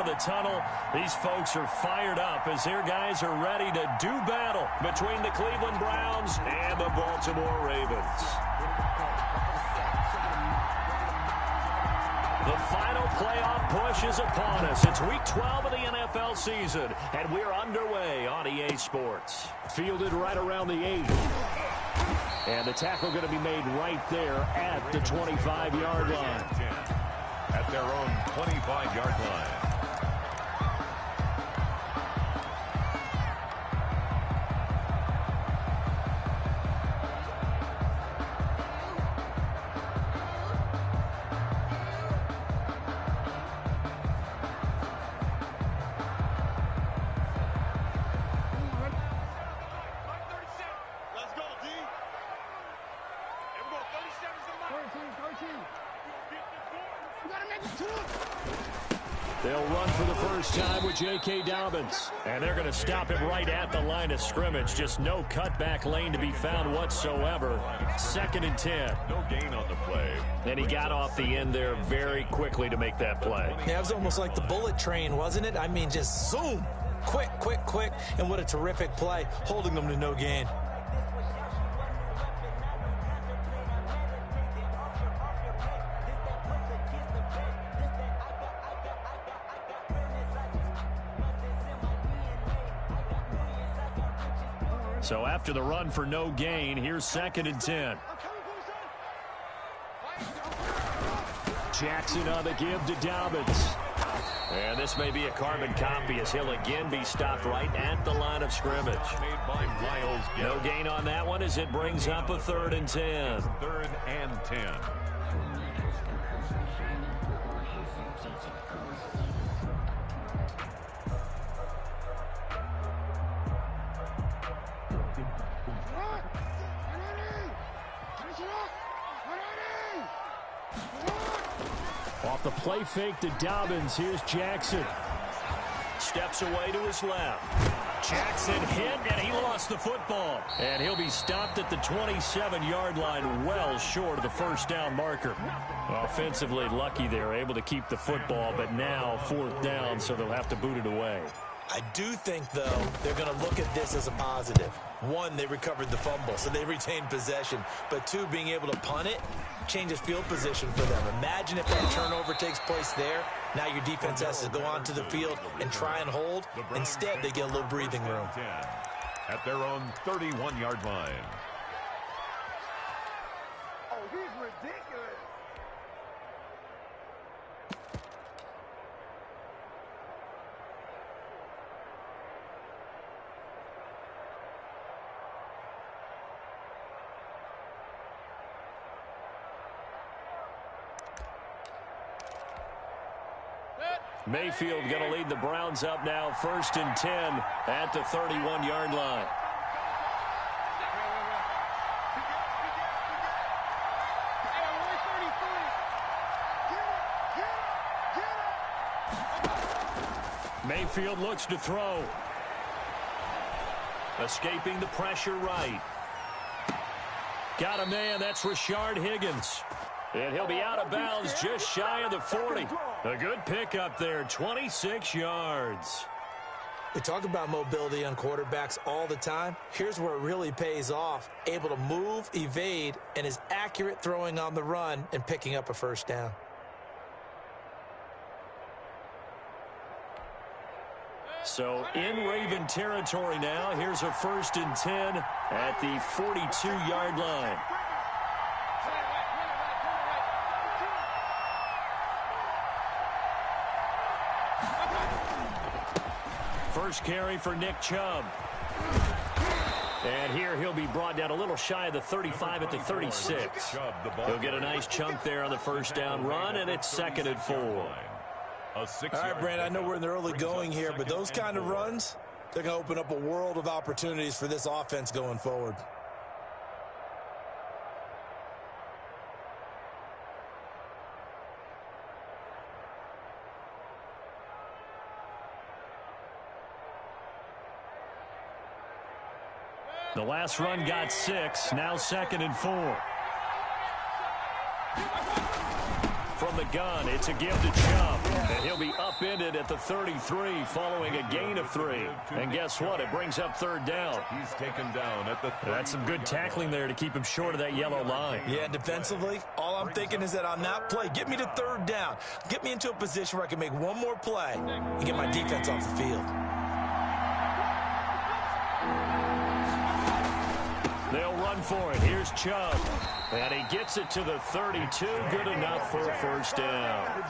of the tunnel. These folks are fired up as their guys are ready to do battle between the Cleveland Browns and the Baltimore Ravens. The final playoff push is upon us. It's Week 12 of the NFL season, and we're underway on EA Sports. Fielded right around the 8. And the tackle going to be made right there at the 25-yard line. At their own 25-yard line. They'll run for the first time with J.K. Dobbins. And they're going to stop him right at the line of scrimmage. Just no cutback lane to be found whatsoever. 2nd and 10. No gain on the play. And he got off the end there very quickly to make that play. Yeah, it was almost like the bullet train, wasn't it? I mean, just zoom. Quick, quick, quick. And what a terrific play, holding them to no gain. So after the run for no gain, here's 2nd and 10. Jackson on the give to Dobbins. And this may be a carbon copy as he'll again be stopped right at the line of scrimmage. No gain on that one as it brings up a 3rd and 10. 3rd and 10. Off the play fake to Dobbins, here's Jackson. Steps away to his left. Jackson hit, and he lost the football. And he'll be stopped at the 27-yard line, well short of the first down marker. Offensively lucky they're able to keep the football, but now 4th down, so they'll have to boot it away. I do think, though, they're going to look at this as a positive. 1, they recovered the fumble, so they retained possession. But 2, being able to punt it changes field position for them. Imagine if that turnover takes place there. Now your defense has to go onto the field and try and hold. Instead, they get a little breathing room. At their own 31-yard line. Oh, he's ridiculous. Mayfield going to lead the Browns up now, 1st and 10 at the 31-yard line. Mayfield looks to throw. Escaping the pressure right. Got a man, that's Rashard Higgins. And he'll be out of bounds just shy of the 40. A good pickup there, 26 yards. We talk about mobility on quarterbacks all the time. Here's where it really pays off. Able to move, evade, and is accurate throwing on the run and picking up a first down. So in Raven territory now, here's a 1st and 10 at the 42-yard line. First carry for Nick Chubb. And here he'll be brought down a little shy of the 35 at the 36. He'll get a nice chunk there on the first down run, and it's 2nd and 4. All right, Brand, I know we're in the early going here, but those kind of runs, they're going to open up a world of opportunities for this offense going forward. The last run got 6, now 2nd and 4. from the gun. It's a give to Chubb. And he'll be upended at the 33 following a gain of 3. And guess what? It brings up third down. He's taken down at the 30. That's some good tackling there to keep him short of that yellow line. Yeah, defensively, all I'm thinking is that on that play, get me to third down. Get me into a position where I can make one more play and get my defense off the field. They'll run for it. Here's Chubb. And he gets it to the 32. Good enough for a first down.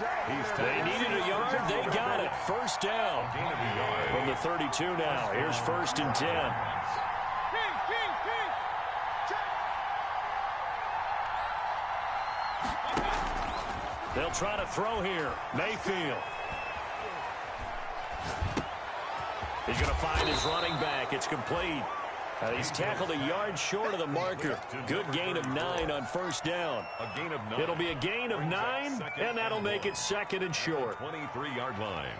They needed a yard. They got it. First down. From the 32 now. Here's 1st and 10. They'll try to throw here. Mayfield. He's going to find his running back. It's complete. He's tackled a yard short of the marker. Good gain of 9 on first down. A gain of 9. It'll be a gain of 9, and that'll make it 2nd and short. 23-yard line.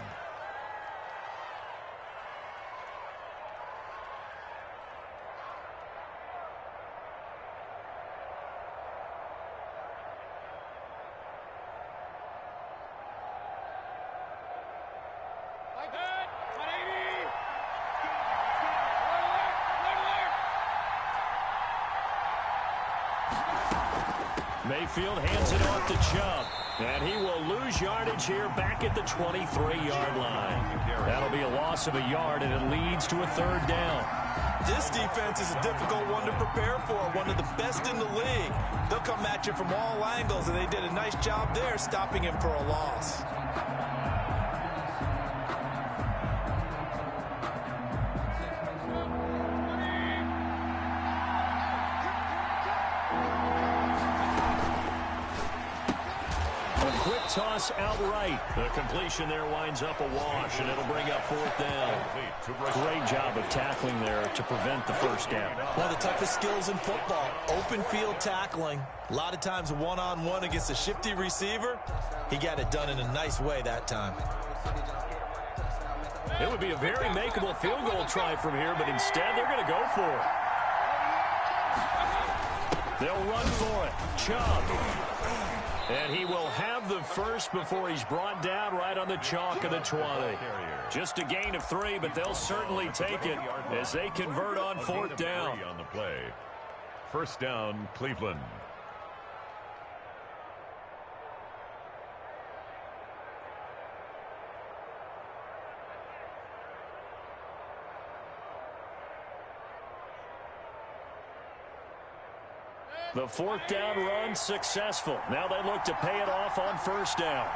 Mayfield hands it off to Chubb. And he will lose yardage here back at the 23-yard line. That'll be a loss of a yard, and it leads to a third down. This defense is a difficult one to prepare for, one of the best in the league. They'll come at you from all angles, and they did a nice job there stopping him for a loss. Toss outright. The completion there winds up a wash, and it'll bring up 4th down. Great job of tackling there to prevent the first down. One of the toughest skills in football, open field tackling. A lot of times one-on-one against a shifty receiver. He got it done in a nice way that time. It would be a very makeable field goal try from here, but instead they're going to go for it. They'll run for it. Chubb. And he will have the first before he's brought down right on the chalk of the 20. Just a gain of 3, but they'll certainly take it as they convert on 4th down. On the play. First down, Cleveland. The 4th down run successful. Now they look to pay it off on first down.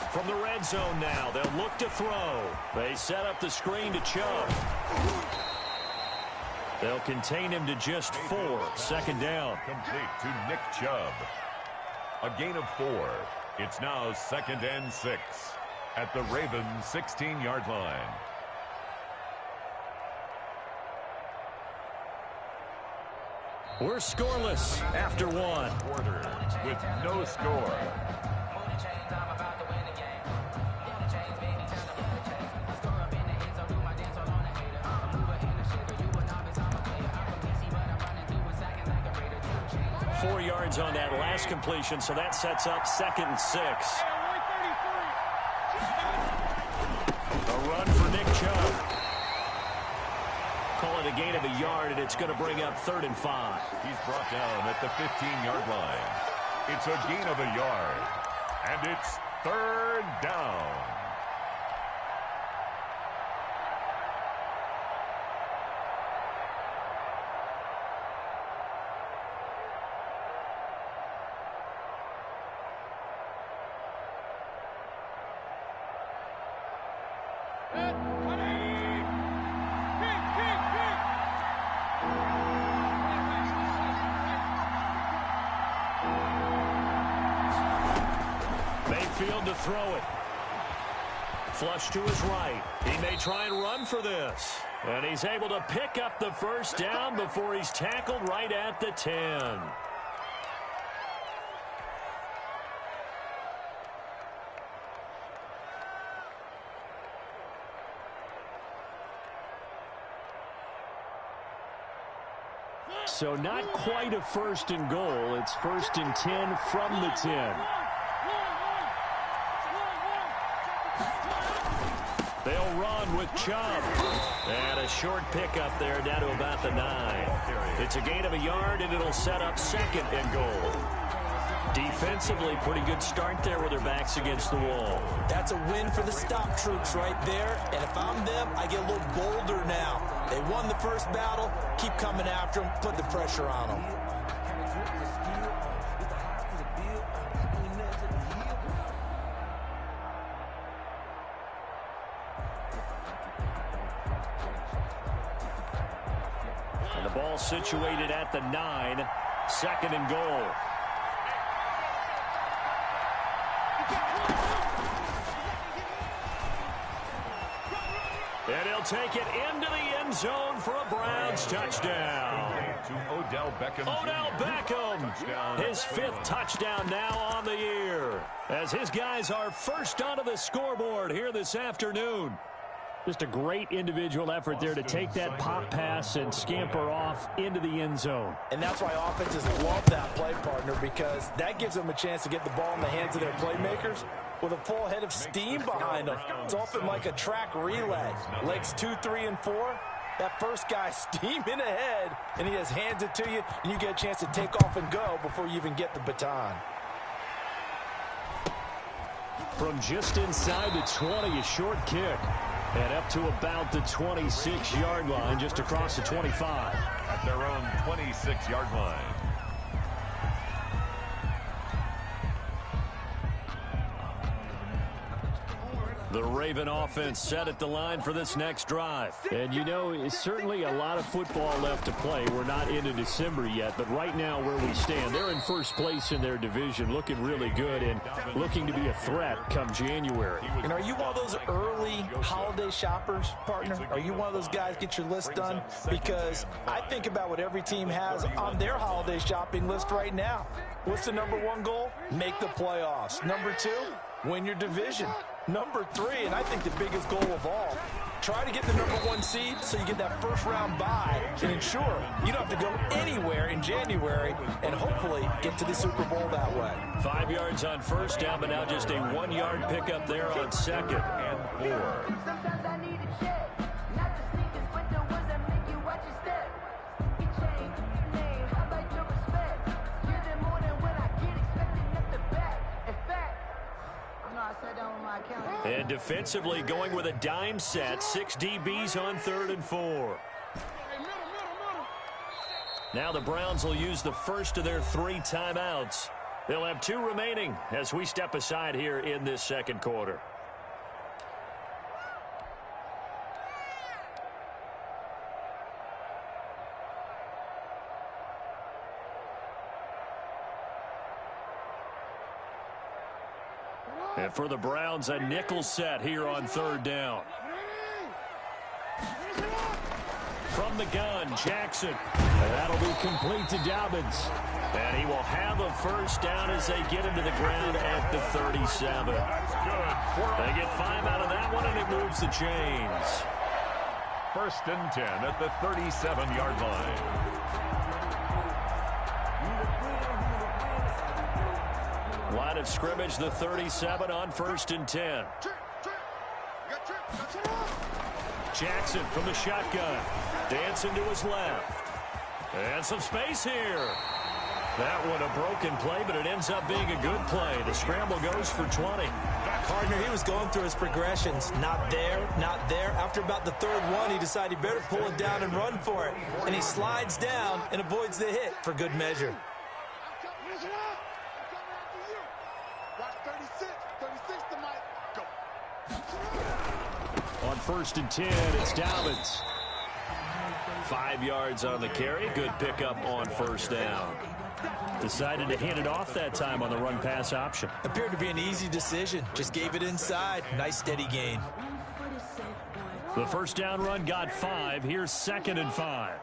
From the red zone now, they'll look to throw. They set up the screen to Chubb. They'll contain him to just 4. 2nd down. Complete to Nick Chubb. A gain of 4. It's now 2nd and 6 at the Ravens' 16-yard line. We're scoreless after 1. Quarter with no score. Four yards on that last completion, so that sets up 2nd and 6. A run for Nick Chubb. Call it a gain of a yard, and it's going to bring up 3rd and 5. He's brought down at the 15-yard line. It's a gain of a yard, and it's 3rd down. Mayfield to throw it. Flush to his right. He may try and run for this. And he's able to pick up the first down before he's tackled right at the 10. So not quite a 1st and goal. It's 1st and 10 from the 10. They'll run with Chubb. And a short pickup there down to about the 9. It's a gain of a yard, and it'll set up 2nd and goal. Defensively, pretty good start there with their backs against the wall. That's a win for the stop troops right there. And if I'm them, I get a little bolder now. They won the first battle. Keep coming after them. Put the pressure on them. And the ball situated at the 9. 2nd and goal. And he'll take it into the end zone for a Browns touchdown. To Odell Beckham. Odell Beckham, his 5th touchdown now on the year, as his guys are first onto the scoreboard here this afternoon. Just a great individual effort there to take that pop pass and scamper off into the end zone. And that's why offenses love that play, partner, because that gives them a chance to get the ball in the hands of their playmakers with a full head of steam behind them. It's often like a track relay. Legs 2, 3, and 4. That first guy steaming ahead, and he just hands it to you, and you get a chance to take off and go before you even get the baton. From just inside the 20, a short kick. And up to about the 26-yard line, just across the 25. At their own 26-yard line. The Raven offense set at the line for this next drive. And, you know, it's certainly a lot of football left to play. We're not into December yet, but right now where we stand, they're in first place in their division, looking really good and looking to be a threat come January. And are you one of those early holiday shoppers, partner? Are you one of those guys get your list done? Because I think about what every team has on their holiday shopping list right now. What's the #1 goal? Make the playoffs. #2, win your division. #3, and I think the biggest goal of all, try to get the #1 seed so you get that first-round bye and ensure you don't have to go anywhere in January and hopefully get to the Super Bowl that way. 5 yards on first down, but now just a 1-yard pickup there on 2nd and 4. Sometimes I need a check, not the sneakers, but the ones that make you watch your step. You change your name, how about your respect? Give them more than when I get expected at the back. In fact, I sat down with my account. And defensively going with a dime set, 6 DBs on 3rd and 4. Now the Browns will use the first of their 3 timeouts. They'll have 2 remaining as we step aside here in this second quarter. And for the Browns, a nickel set here on 3rd down. From the gun, Jackson. And that'll be complete to Dobbins. And he will have a first down as they get him to the ground at the 37. They get 5 out of that one, and it moves the chains. 1st and 10 at the 37-yard line. Line of scrimmage, the 37 on 1st and 10. Jackson from the shotgun. Dancing to his left. And some space here. That one a broken play, but it ends up being a good play. The scramble goes for 20. Partner, he was going through his progressions. Not there, not there. After about the 3rd one, he decided he better pull it down and run for it. And he slides down and avoids the hit for good measure. On 1st and 10, it's Dobbins. 5 yards on the carry. Good pickup on 1st down. Decided to hand it off that time on the run-pass option. Appeared to be an easy decision. Just gave it inside. Nice steady gain. The 1st down run got 5. Here's 2nd and 5.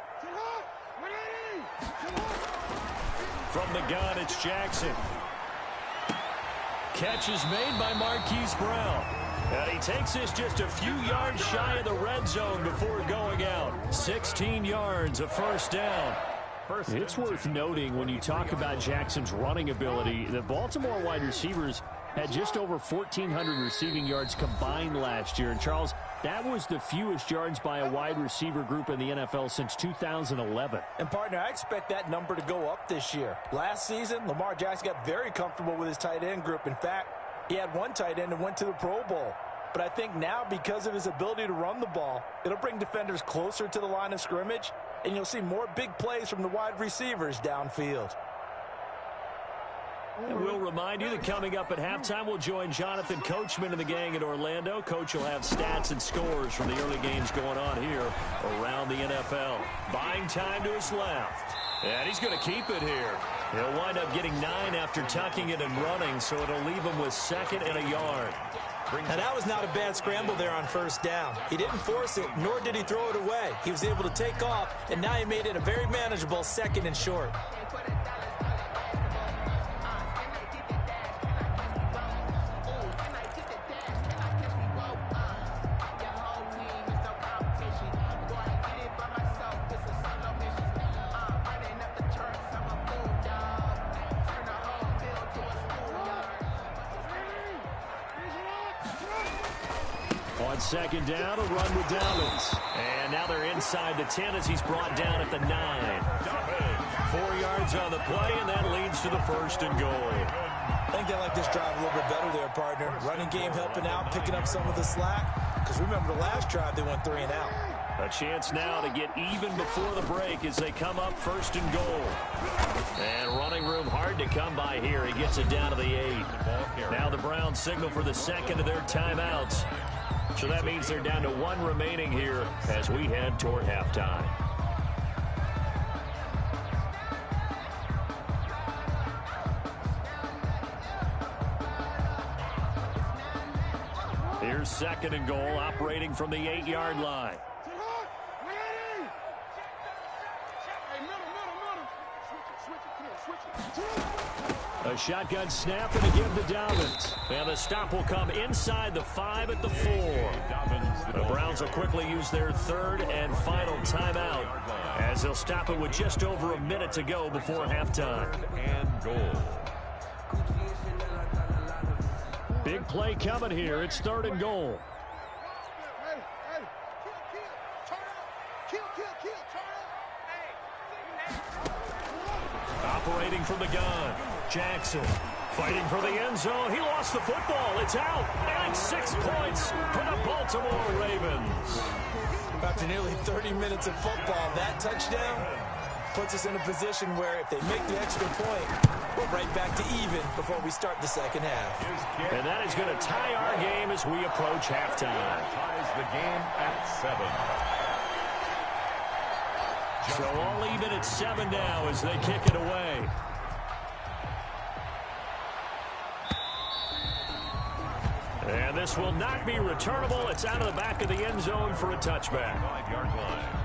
From the gun, it's Jackson. Catch is made by Marquise Brown. And he takes this just a few yards shy of the red zone before going out. 16 yards, a 1st down. It's worth noting when you talk about Jackson's running ability, the Baltimore wide receivers had just over 1,400 receiving yards combined last year. And, Charles, that was the fewest yards by a wide receiver group in the NFL since 2011. And, partner, I expect that number to go up this year. Last season, Lamar Jackson got very comfortable with his tight end group. In fact, he had one tight end and went to the Pro Bowl. But I think now, because of his ability to run the ball, it'll bring defenders closer to the line of scrimmage, and you'll see more big plays from the wide receivers downfield. And we'll remind you that coming up at halftime, we'll join Jonathan Coachman and the gang in Orlando. Coach will have stats and scores from the early games going on here around the NFL. Buying time to his left. And he's going to keep it here. He'll wind up getting 9 after tucking it and running, so it'll leave him with 2nd and a yard. Now, that was not a bad scramble there on first down. He didn't force it, nor did he throw it away. He was able to take off, and now he made it a very manageable 2nd and short. On 2nd down, a run with Dobbins. And now they're inside the 10 as he's brought down at the 9. 4 yards on the play, and that leads to the 1st and goal. I think they like this drive a little bit better there, partner. Running game helping out, picking up some of the slack. Because remember, the last drive, they went 3 and out. A chance now to get even before the break as they come up 1st and goal. And running room hard to come by here. He gets it down to the 8. Now the Browns signal for the 2nd of their timeouts. So that means they're down to 1 remaining here as we head toward halftime. Here's 2nd and goal, operating from the 8-yard line. A shotgun snap and a give to Dobbins. And the stop will come inside the 5 at the 4. The Browns will quickly use their 3rd and final timeout as they'll stop it with just over a minute to go before halftime. And goal. Big play coming here. It's 3rd and goal. Operating from the gun, Jackson fighting for the end zone. He lost the football. It's out. And it's 6 points for the Baltimore Ravens. After nearly 30 minutes of football, that touchdown puts us in a position where if they make the extra point, we're right back to even before we start the 2nd half. And that is going to tie our game as we approach halftime. Ties the game at 7. So all even at 7 now as they kick it away. And this will not be returnable. It's out of the back of the end zone for a touchback. 5-yard line.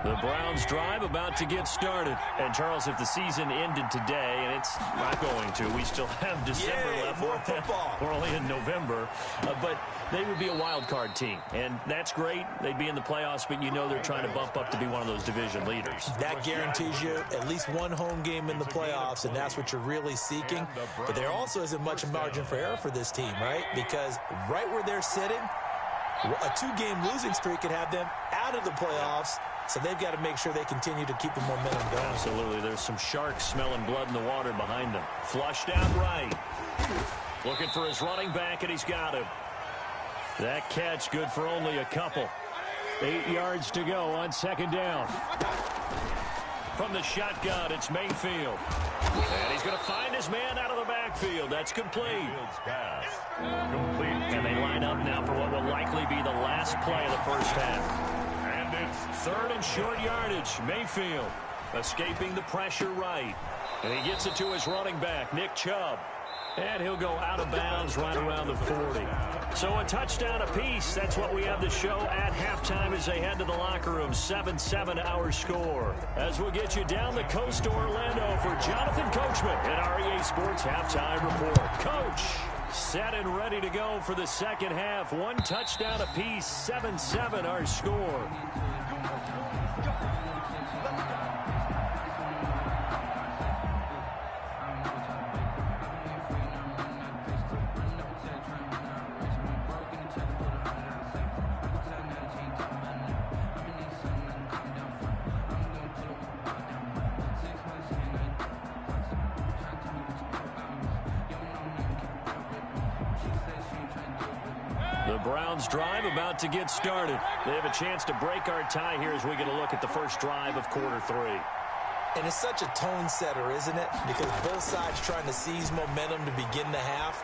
The Browns drive about to get started. And, Charles, if the season ended today, and it's not going to, we still have December left. More football. We're only in November. But they would be a wild card team. And that's great. They'd be in the playoffs, but you know they're trying to bump up to be one of those division leaders. That guarantees you at least 1 home game in the playoffs, and that's what you're really seeking. But there also isn't much margin for error for this team, right? Because right where they're sitting, a 2-game losing streak could have them out of the playoffs. So they've got to make sure they continue to keep the momentum going. Absolutely. There's some sharks smelling blood in the water behind them. Flushed out right. Looking for his running back, and he's got him. That catch good for only a couple. 8 yards to go on 2nd down. From the shotgun, it's Mayfield. And he's going to find his man out of the backfield. That's complete. And they line up now for what will likely be the last play of the first half. It's 3rd and short yardage. Mayfield escaping the pressure right. And he gets it to his running back, Nick Chubb. And he'll go out of bounds right around the 40. So a touchdown apiece. That's what we have to show at halftime as they head to the locker room. 7-7 our score. As we'll get you down the coast to Orlando for Jonathan Coachman at our EA Sports Halftime Report. Coach, set and ready to go for the second half. One touchdown apiece. 7-7 our score. The Browns drive about to get started. They have a chance to break our tie here as we get a look at the first drive of quarter 3. And it's such a tone setter, isn't it? Because both sides trying to seize momentum to begin the half.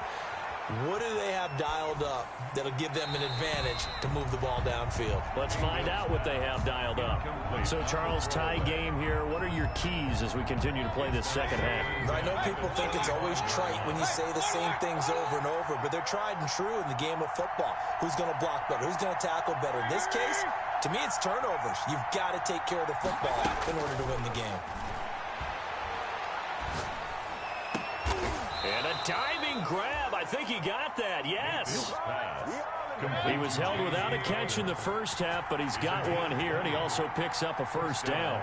What do they have dialed up that'll give them an advantage to move the ball downfield? Let's find out what they have dialed up. So, Charles, tie game here. What are your keys as we continue to play this second half? I know people think it's always trite when you say the same things over and over, but they're tried and true in the game of football. Who's going to block better? Who's going to tackle better? In this case, to me, it's turnovers. You've got to take care of the football in order to win the game. And a diving grab. I think he got that. Yes. He was held without a catch in the first half, but he's got one here, and he also picks up a first down.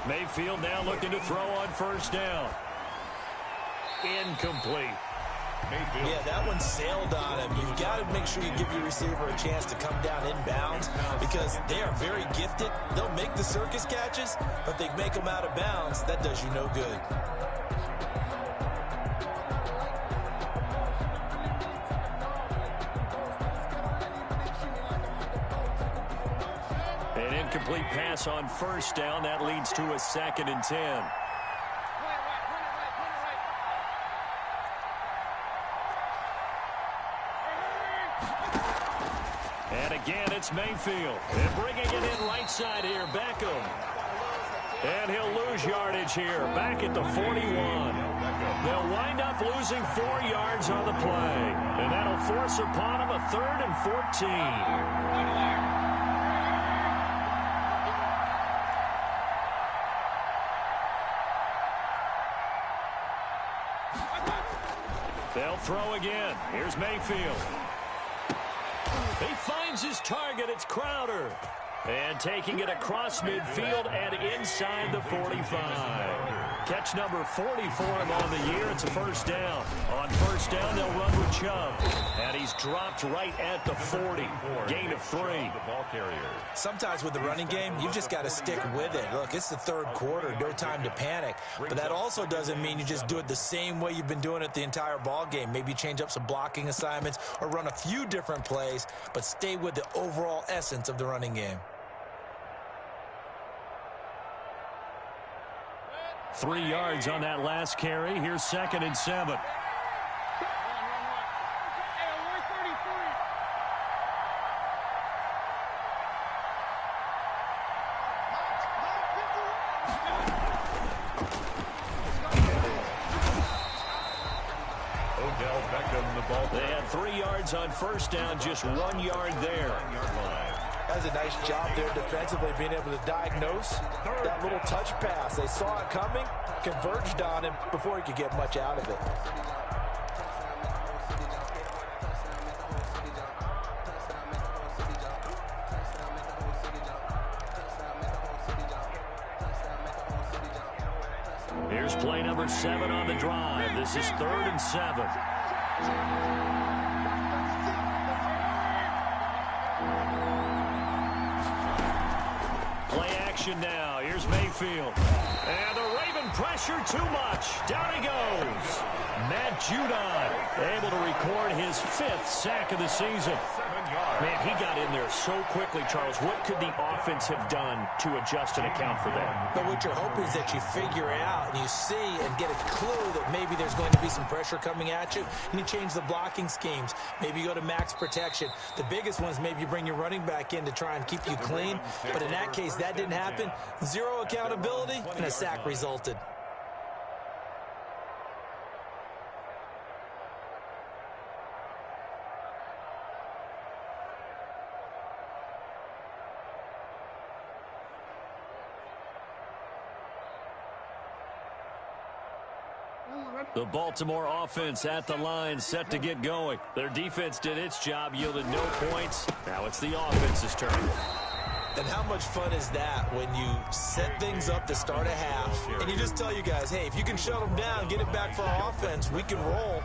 Mayfield now looking to throw on first down. Incomplete. Yeah, that one sailed on him. You've got to make sure you give your receiver a chance to come down inbounds because they are very gifted. They'll make the circus catches, but they make them out of bounds. That does you no good. An incomplete pass on first down. That leads to a 2nd and 10. And again, it's Mayfield. And bringing it in right side here, Beckham. And he'll lose yardage here, back at the 41. They'll wind up losing 4 yards on the play. And that'll force upon them a 3rd and 14. They'll throw again. Here's Mayfield. He finds his target. It's Crowder. And taking it across midfield and inside the 45. Catch number 40 for him on the year. It's a first down. On first down, they'll run with Chubb. And he's dropped right at the 40. Gain of 3. Sometimes with the running game, you've just got to stick with it. Look, it's the 3rd quarter. No time to panic. But that also doesn't mean you just do it the same way you've been doing it the entire ball game. Maybe change up some blocking assignments or run a few different plays, but stay with the overall essence of the running game. 3 yards on that last carry. Here's 2nd and 7. Odell Beckham, the ball. They had 3 yards on first down, just 1 yard there. That was a nice job there defensively, being able to diagnose that little touch pass. They saw it coming, converged on him before he could get much out of it. Here's play number 7 on the drive. This is 3rd and 7. Play action now. Here's Mayfield. And the Raven pressure too much. Down he goes. Matt Judon able to record his 5th sack of the season. Man, he got in there so quickly, Charles. What could the offense have done to adjust and account for that? But what you're hoping is that you figure out and you see and get a clue that maybe there's going to be some pressure coming at you, and you change the blocking schemes. Maybe you go to max protection. The biggest one is maybe you bring your running back in to try and keep you clean. But in that case, that didn't happen. Zero accountability, and a sack resulted. The Baltimore offense at the line, set to get going. Their defense did its job, yielded no points. Now it's the offense's turn. And how much fun is that when you set things up to start a half, and you just tell you guys, hey, if you can shut them down, get it back for our offense, we can roll.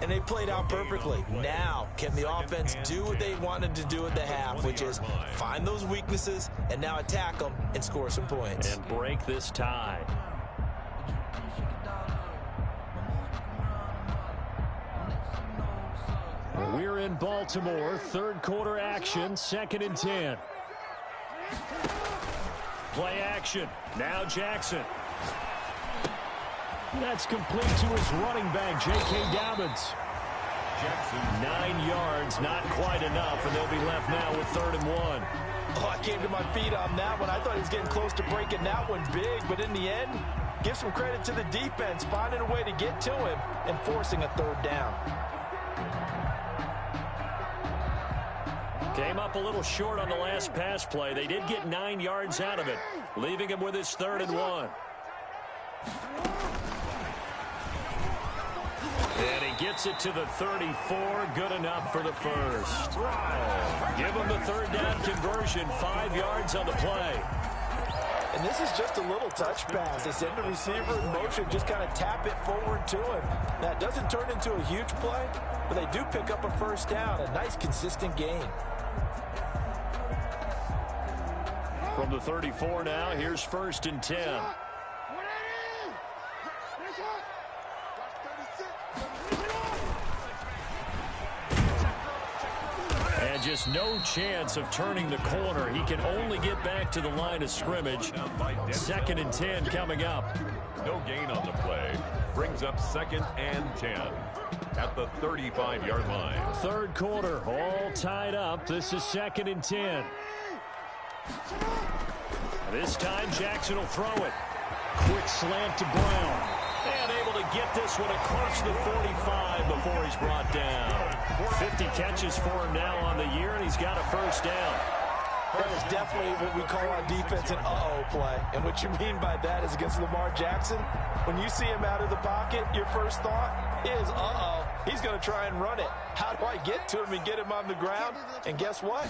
And they played out perfectly. Now, can the offense do what they wanted to do at the half, which is find those weaknesses and now attack them and score some points. And break this tie. We're in Baltimore, third quarter action, 2nd and 10. Play action. Now Jackson. That's complete to his running back, J.K. Dobbins. 9 yards, not quite enough, and they'll be left now with 3rd and 1. Oh, I came to my feet on that one. I thought he was getting close to breaking that one big, but in the end, give some credit to the defense, finding a way to get to him and forcing a 3rd down. Came up a little short on the last pass play. They did get 9 yards out of it, leaving him with his 3rd and 1. And he gets it to the 34. Good enough for the first. Give him the 3rd down conversion. 5 yards on the play. And this is just a little touch pass. They send the receiver in motion, just kind of tap it forward to him. Now, it doesn't turn into a huge play, but they do pick up a 1st down. A nice, consistent gain. From the 34 now, here's 1st and 10. And just no chance of turning the corner. He can only get back to the line of scrimmage. 2nd and 10 coming up. No gain on the play. Brings up 2nd and 10 at the 35-yard line. 3rd quarter, all tied up. This is 2nd and 10. This time Jackson will throw it. Quick slant to Brown. And able to get this one across the 45 before he's brought down. 50 catches for him now on the year, and he's got a 1st down. That is definitely what we call on defense an uh-oh play. And what you mean by that is against Lamar Jackson, when you see him out of the pocket, your first thought is, uh-oh, he's going to try and run it. How do I get to him and get him on the ground? And guess what?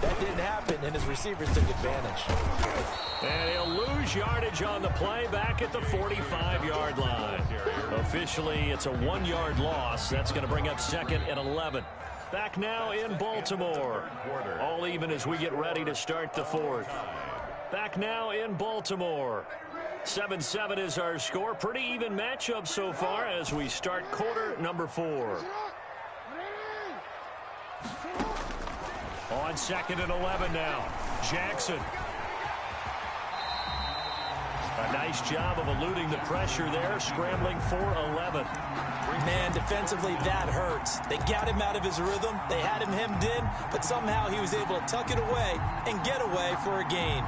That didn't happen, and his receivers took advantage. And he'll lose yardage on the play back at the 45-yard line. Officially, it's a 1-yard loss. That's going to bring up 2nd and 11. Back now in Baltimore. All even as we get ready to start the 4th. Back now in Baltimore. 7-7 is our score. Pretty even matchup so far as we start quarter number 4. On 2nd and 11 now. Jackson. A nice job of eluding the pressure there, scrambling for 11. Man, defensively, that hurts. They got him out of his rhythm. They had him hemmed in, but somehow he was able to tuck it away and get away for a gain.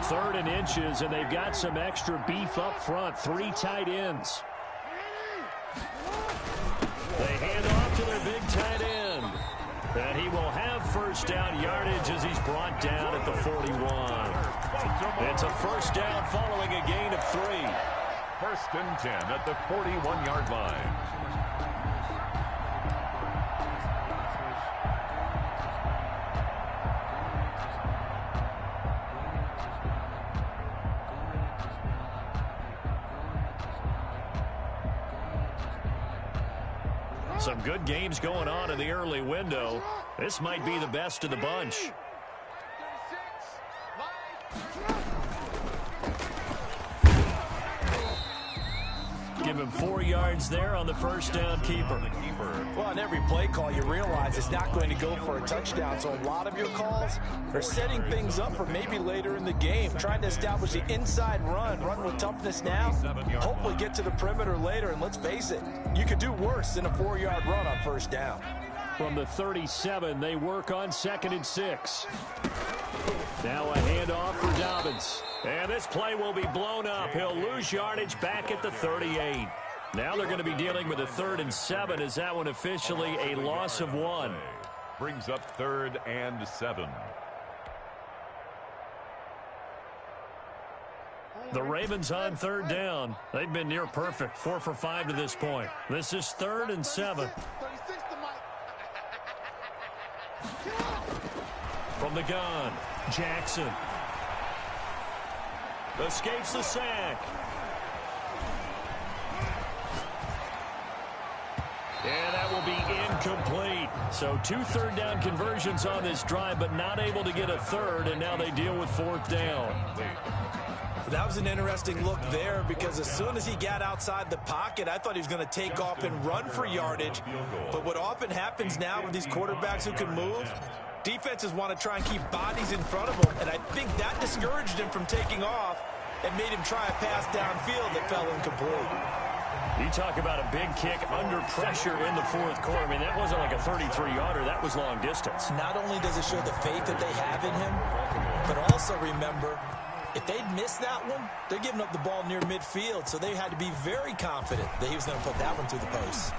Third and inches, and they've got some extra beef up front. 3 tight ends. They hand off to their big tight end. And he will have 1st down yardage as he's brought down at the 41. It's a 1st down following a gain of 3. 1st and 10 at the 41-yard line. Some good games going on in the early window. This might be the best of the bunch. give him 4 yards there on the first down keeper. Well, on every play call, you realize it's not going to go for a touchdown. So a lot of your calls are setting things up for maybe later in the game, trying to establish the inside run with toughness now, hopefully get to the perimeter later. And let's face it, you could do worse than a 4-yard run on first down. From the 37, they work on 2nd and 6. Now a handoff for Dobbins. And this play will be blown up. He'll lose yardage back at the 38. Now they're going to be dealing with a 3rd and 7. Is that one officially a loss of 1? Brings up 3rd and 7. The Ravens on 3rd down. They've been near perfect. 4 for 5 to this point. This is 3rd and 7. From the gun, Jackson escapes the sack. And that will be incomplete. So 2 third down conversions on this drive, but not able to get a 3rd, and now they deal with 4th down. That was an interesting look there because as soon as he got outside the pocket, I thought he was going to take off and run for yardage. But what often happens now with these quarterbacks who can move, defenses want to try and keep bodies in front of them, and I think that discouraged him from taking off and made him try a pass downfield that fell incomplete. You talk about a big kick under pressure in the 4th quarter. I mean, that wasn't like a 33-yarder. That was long distance. Not only does it show the faith that they have in him, but also remember, if they'd missed that one, they're giving up the ball near midfield, so they had to be very confident that he was going to put that one through the post.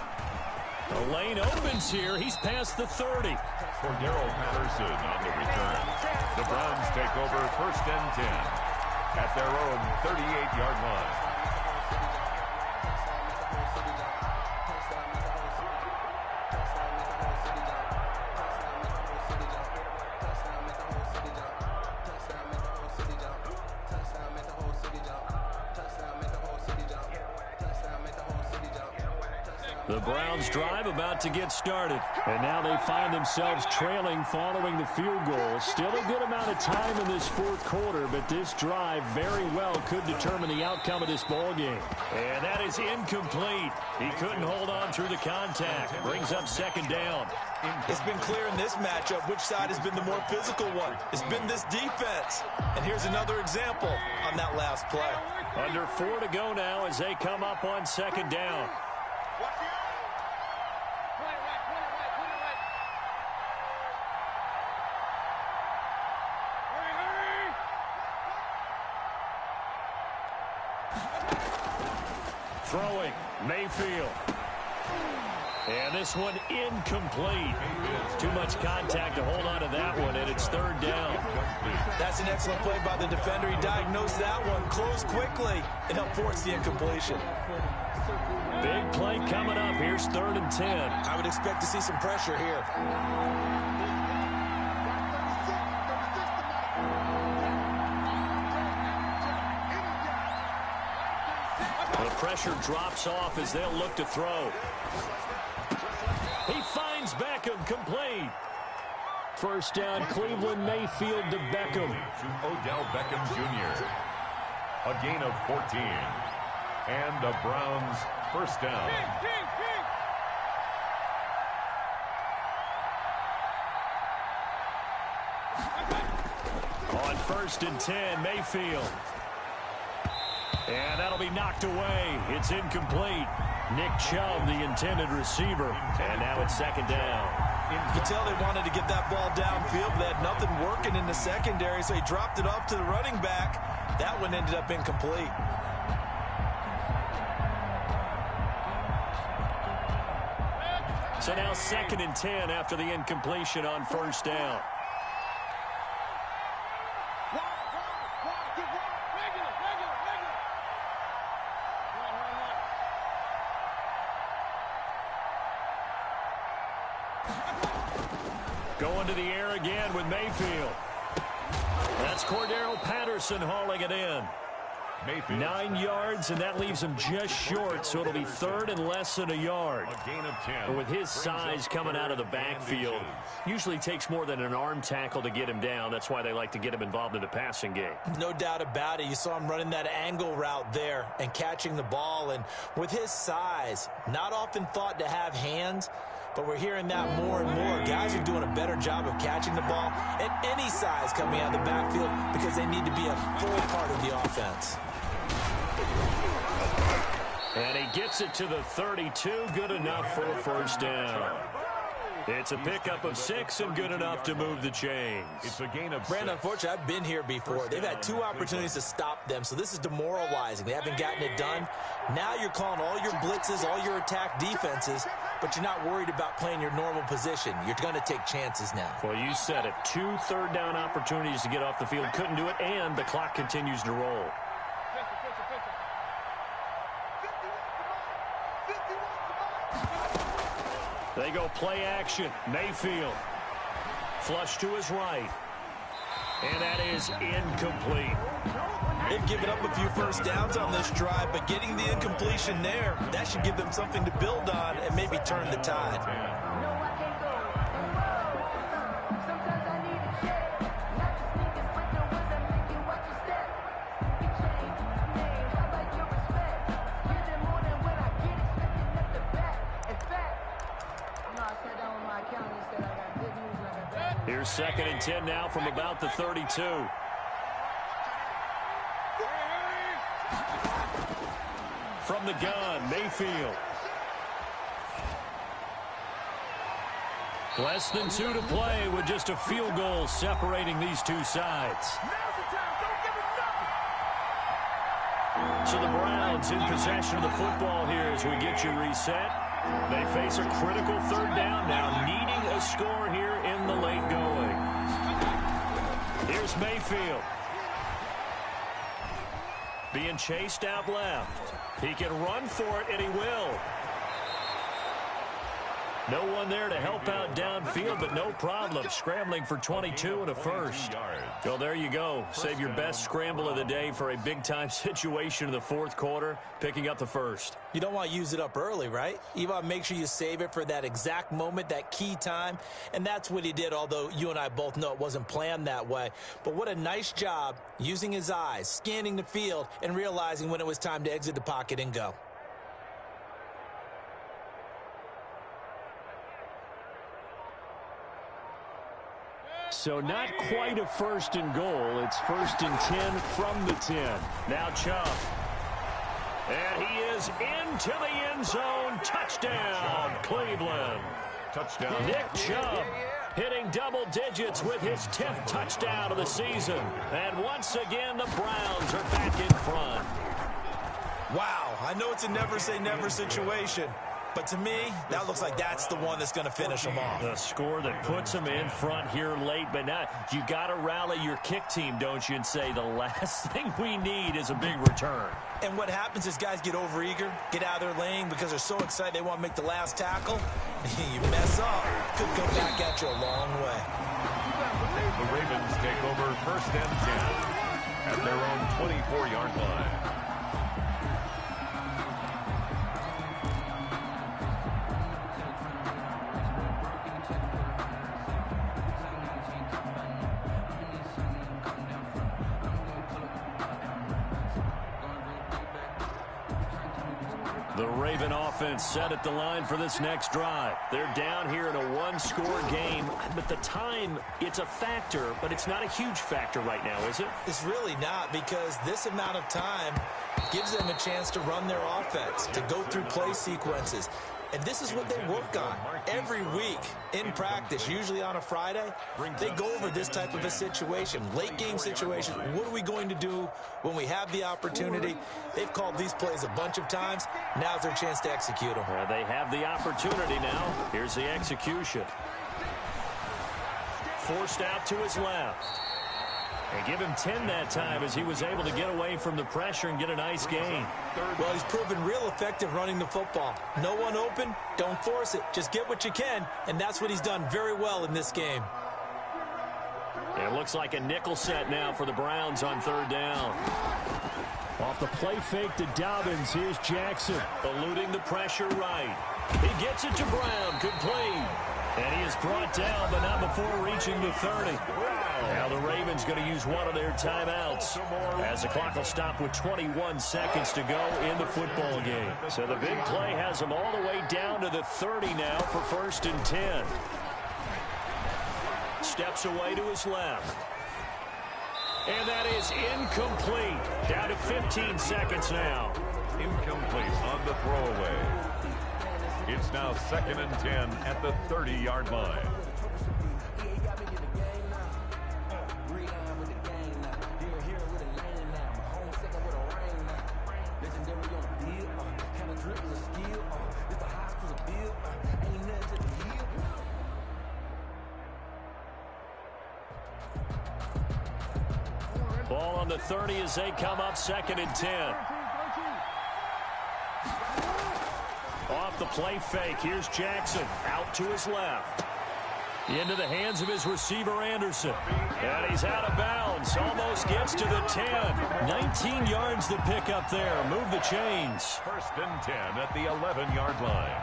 The lane opens here. He's past the 30. Cordero Patterson on the return. The Browns take over 1st and 10 at their own 38-yard line. The Browns drive about to get started. And now they find themselves trailing following the field goal. Still a good amount of time in this 4th quarter, but this drive very well could determine the outcome of this ball game. And that is incomplete. He couldn't hold on through the contact. Brings up 2nd down. It's been clear in this matchup which side has been the more physical one. It's been this defense. And here's another example on that last play. Under 4 to go now as they come up on 2nd down. Throwing, Mayfield. And this one incomplete. Too much contact to hold on to that one, and it's 3rd down. That's an excellent play by the defender. He diagnosed that one, closed quickly, and helped force the incompletion. Big play coming up. Here's 3rd and 10. I would expect to see some pressure here. The pressure drops off as they'll look to throw. He finds Beckham, complete. 1st down, Cleveland, Mayfield to Beckham. To Odell Beckham Jr. A gain of 14. And the Browns 1st down. On 1st and 10, Mayfield. And that'll be knocked away. It's incomplete. Nick Chubb, the intended receiver. And now it's 2nd down. You can tell they wanted to get that ball downfield. They had nothing working in the secondary, so he dropped it off to the running back. That one ended up incomplete. So now 2nd and 10 after the incompletion on 1st down. Going to the air again with Mayfield. That's Cordero Patterson hauling it in. Mayfield. 9 yards, and that leaves him just short, so it'll be third and less than a yard. A gain of 10. But with his size coming out of the backfield, usually takes more than an arm tackle to get him down. That's why they like to get him involved in the passing game. No doubt about it. You saw him running that angle route there and catching the ball. And with his size, not often thought to have hands, but we're hearing that more and more. Guys are doing a better job of catching the ball at any size coming out of the backfield because they need to be a full part of the offense. And he gets it to the 32, good enough for a first down. It's a pickup of 6 and good enough to move the chains. It's a gain of 6. Brandon, unfortunately, I've been here before. They've had 2 opportunities to stop them, so this is demoralizing. They haven't gotten it done. Now you're calling all your blitzes, all your attack defenses, but you're not worried about playing your normal position. You're going to take chances now. Well, you said it. 2 third-down opportunities to get off the field. Couldn't do it, and the clock continues to roll. They go play action. Mayfield. Flush to his right. And that is incomplete. They've given up a few first downs on this drive, but getting the incompletion there, that should give them something to build on and maybe turn the tide. No, I can't go. Sometimes I need a check. Not the sneakers, but the ones that make you watch your step. You change your name, how about your respect? Give them more than when I get expecting at the back. In fact, I sat down with my accountant and said I got good news and I got bad news. Here's 2nd and 10 now from about the 32. From the gun, Mayfield. Less than 2 to play with just a field goal separating these two sides. So the Browns in possession of the football here as we get you reset. They face a critical third down now, needing a score here in the late going. Here's Mayfield. Being chased out left. He can run for it, and he will. No one there to help out downfield, but no problem. Scrambling for 22 and a first. Well, there you go. Save your best scramble of the day for a big-time situation in the 4th quarter, picking up the first. You don't want to use it up early, right? You want to make sure you save it for that exact moment, that key time, and that's what he did, although you and I both know it wasn't planned that way. But what a nice job using his eyes, scanning the field, and realizing when it was time to exit the pocket and go. So not quite a 1st and goal. It's 1st and 10 from the 10. Now Chubb. And he is into the end zone. Touchdown, Cleveland. Touchdown. Nick Chubb hitting double digits with his 10th touchdown of the season. And once again, the Browns are back in front. Wow, I know it's a never-say-never situation, but to me, that looks like that's the one that's going to finish them off. The score that puts them in front here late, but now you got to rally your kick team, don't you, and say the last thing we need is a big return. And what happens is guys get overeager, get out of their lane because they're so excited they want to make the last tackle. You mess up, could come back at you a long way. The Ravens take over 1st and 10 at their own 24-yard line. The Raven offense set at the line for this next drive. They're down here in a 1-score game, but the time, it's a factor, but it's not a huge factor right now, is it? It's really not, because this amount of time gives them a chance to run their offense, to go through play sequences. And this is what they work on every week in practice, usually on a Friday. They go over this type of a situation, late game situation. What are we going to do when we have the opportunity? They've called these plays a bunch of times. Now's their chance to execute them. Well, they have the opportunity now. Here's the execution. Forced out to his left. And give him 10 that time as he was able to get away from the pressure and get a nice gain. Well, he's proven real effective running the football. No one open, don't force it. Just get what you can, and that's what he's done very well in this game. It looks like a nickel set now for the Browns on 3rd down. Off Off the play fake to Dobbins. Here's Jackson. Eluding the pressure right. He gets it to Brown. Complete. And he is brought down, but not before reaching the 30. Now the Ravens going to use one of their timeouts as the clock will stop with 21 seconds to go in the football game. So the big play has them all the way down to the 30 now for 1st and 10. Steps away to his left. And that is incomplete. Down to 15 seconds now. Incomplete on the throwaway. It's now 2nd and 10 at the 30-yard line. Ball on the 30 as they come up 2nd and 10. Off the play fake. Here's Jackson out to his left. Into the hands of his receiver, Anderson. And he's out of bounds. Almost gets to the 10. 19 yards to pick up there. Move the chains. 1st and 10 at the 11-yard line.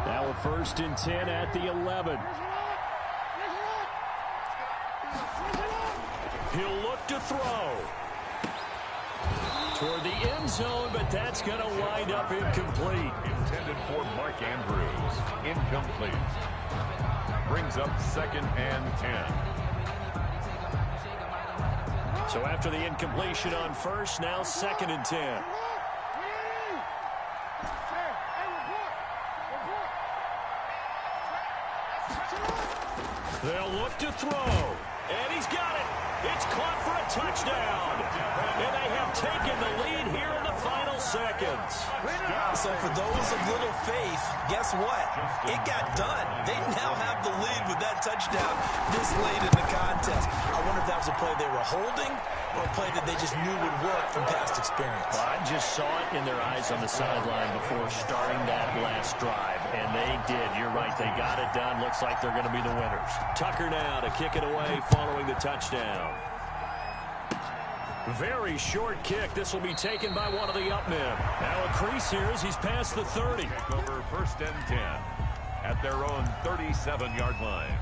Now a 1st and 10 at the 11. He'll look to throw toward the end zone, but that's going to wind up incomplete. Intended for Mark Andrews. Incomplete. Brings up 2nd and 10. So after the incompletion on 1st, now 2nd and 10. They'll look to throw. And he's got it. It's caught for a touchdown. And they have taken the lead here in the final seconds. So for those of little faith, guess what? It got done. They now have the lead with that touchdown this late in the contest. I wonder if that was a play they were holding or a play that they just knew would work from past experience. Well, I just saw it in their eyes on the sideline before starting that last drive, and they did. You're right. They got it done. Looks like they're going to be the winners. Tucker now to kick it away following the touchdown. Very short kick. This will be taken by one of the up men. Now a crease here as he's past the 30. Over 1st and 10 at their own 37-yard line.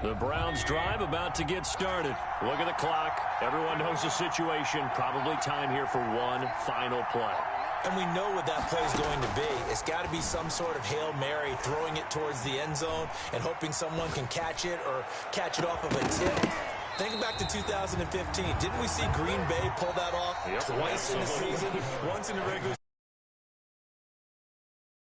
The Browns drive about to get started. Look at the clock. Everyone knows the situation. Probably time here for one final play. And we know what that play is going to be. It's got to be some sort of Hail Mary, throwing it towards the end zone and hoping someone can catch it or catch it off of a tip. Think back to 2015. Didn't we see Green Bay pull that off twice in the season? Once in the regular